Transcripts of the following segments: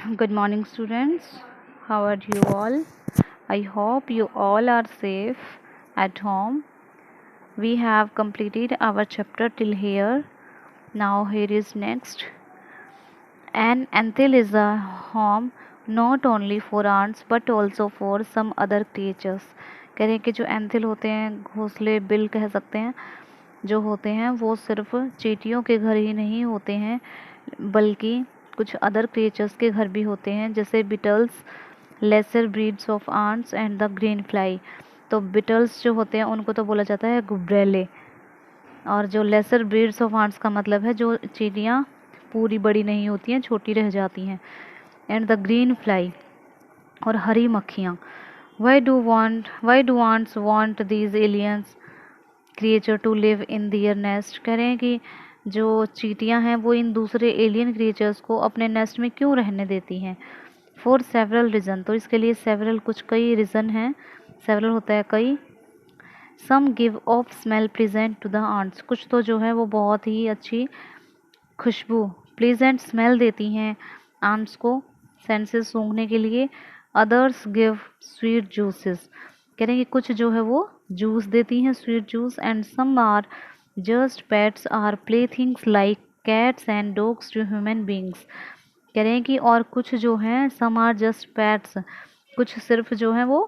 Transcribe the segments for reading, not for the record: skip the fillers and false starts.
Good morning, students. How are you all? I hope you all are safe at home. We have completed our chapter till here. Now, here is next. An anthill is a home not only for ants but also for some other creatures. कह रहे हैं कि जो anthill होते हैं, घोंसले, bill कह सकते हैं, जो होते हैं वो सिर्फ चींटियों के घर ही नहीं होते हैं बल्कि कुछ अदर क्रिएचर्स के घर भी होते हैं, जैसे beetles, lesser breeds of ants and the green fly. तो बिटल्स जो होते हैं उनको तो बोला जाता है गुब्रेले, और जो लेसर ब्रीड्स ऑफ आंट्स का मतलब है जो चींटियाँ पूरी बड़ी नहीं होती हैं, छोटी रह जाती हैं, एंड द ग्रीन फ्लाई और हरी मक्खियाँ। Why do ants want these aliens creature to live in their nest. कह रहे हैं कि जो चींटियां हैं वो इन दूसरे एलियन क्रिएचर्स को अपने नेस्ट में क्यों रहने देती हैं। फॉर सेवरल रीज़न, तो इसके लिए सेवरल कुछ कई रीज़न हैं, सेवरल होता है कई। Some give off smell pleasant to the ants, कुछ तो जो है वो बहुत ही अच्छी खुशबू, प्लीजेंट स्मेल देती हैं आंट्स को सेंसेस सूंघने के लिए। अदर्स गिव स्वीट जूसेस, कह रहे हैं कि कुछ जो है वो जूस देती हैं, sweet juice. And some are just pets are play things like cats and dogs to human beings. कह रहे हैं कि और कुछ जो हैं, सम आर जस्ट पेट्स, कुछ सिर्फ जो हैं वो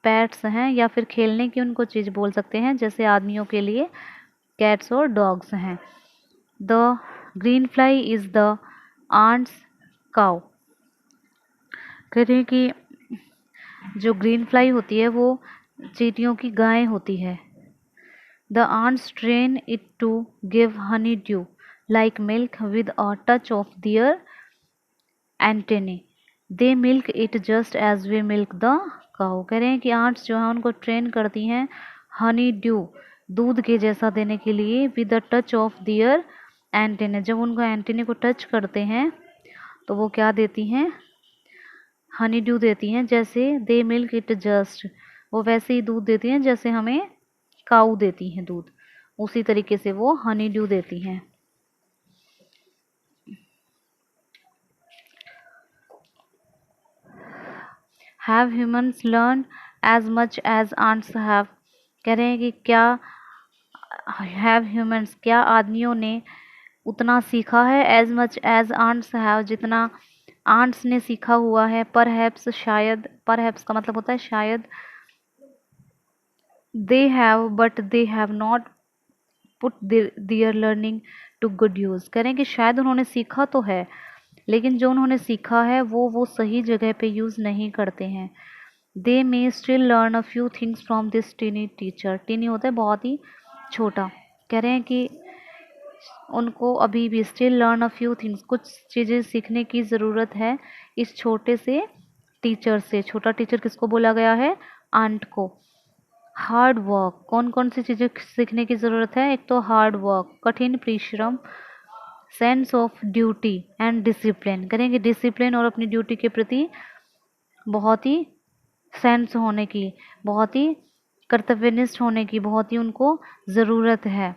पेट्स हैं या फिर खेलने की उनको चीज़ बोल सकते हैं, जैसे आदमियों के लिए कैट्स और डॉग्स हैं। The green fly is the ants cow, कह रहे हैं कि जो ग्रीन फ्लाई होती है वो चींटियों की गाय होती है। The ants train it to give honey dew like milk with a touch of their antennae, they milk it just as we milk the cow. कह रहे हैं कि आंट्स जो है उनको ट्रेन करती हैं हनी ड्यू, दूध के जैसा देने के लिए, with the touch of their antennae, जब उनको एंटेने को टच करते हैं तो वो क्या देती हैं, हनी ड्यू देती हैं। जैसे दे मिल्क इट जस्ट, वो वैसे ही दूध देती हैं जैसे हमें काऊ देती हैं दूध, उसी तरीके से वो हनी ड्यू देती हैं। Have humans learn as much as ants have, कह रहे हैं कि क्या हैव ह्यूमन्स, क्या आदमियों ने उतना सीखा है, as much as ants have, जितना आंट्स ने सीखा हुआ है। परहैप्स, शायद, परहैप्स का मतलब होता है शायद। They have but they have not put their learning to good use, कह रहे हैं कि शायद उन्होंने सीखा तो है लेकिन जो उन्होंने सीखा है वो सही जगह पे यूज़ नहीं करते हैं। They may still learn a few things from this tiny teacher, tiny होता है बहुत ही छोटा, कह रहे हैं कि उनको अभी भी still learn a few things, कुछ चीज़ें सीखने की ज़रूरत है इस छोटे से टीचर से। छोटा टीचर किसको बोला गया है, आंट को। हार्ड वर्क, कौन कौन सी चीज़ें सीखने की ज़रूरत है, एक तो हार्ड वर्क, कठिन परिश्रम, sense of duty and discipline, करेंगे डिसिप्लिन और अपनी ड्यूटी के प्रति बहुत ही सेंस होने की, बहुत ही कर्तव्यनिष्ठ होने की बहुत ही उनको ज़रूरत है।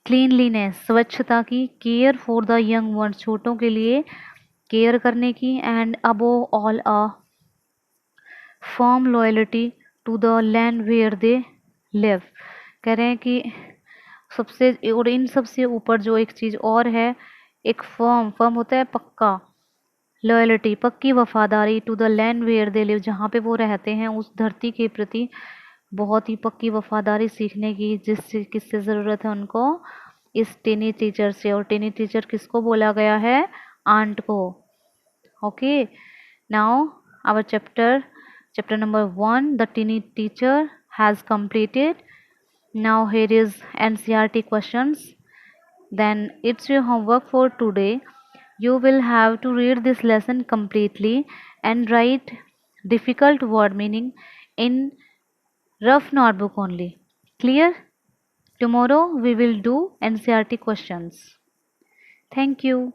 क्लीनलीनेस, स्वच्छता की। Care for the young one, छोटों के लिए केयर करने की। And above all a firm loyalty to the land where they live, कह रहे हैं कि सबसे, और इन सबसे ऊपर जो एक चीज़ और है, एक फर्म, फर्म होता है पक्का, लॉयल्टी पक्की वफादारी, to the land where they live, जहाँ पे वो रहते हैं उस धरती के प्रति बहुत ही पक्की वफादारी सीखने की, जिससे किससे ज़रूरत है उनको, इस टीनी टीचर से। और टीनी टीचर किसको बोला गया है, आंट को। Okay, now our chapter number 1, the teeny teacher, has completed. Now here is NCERT questions. Then it's your homework for today. You will have to read this lesson completely and write difficult word meaning in rough notebook only. Clear? Tomorrow we will do NCERT questions. Thank you.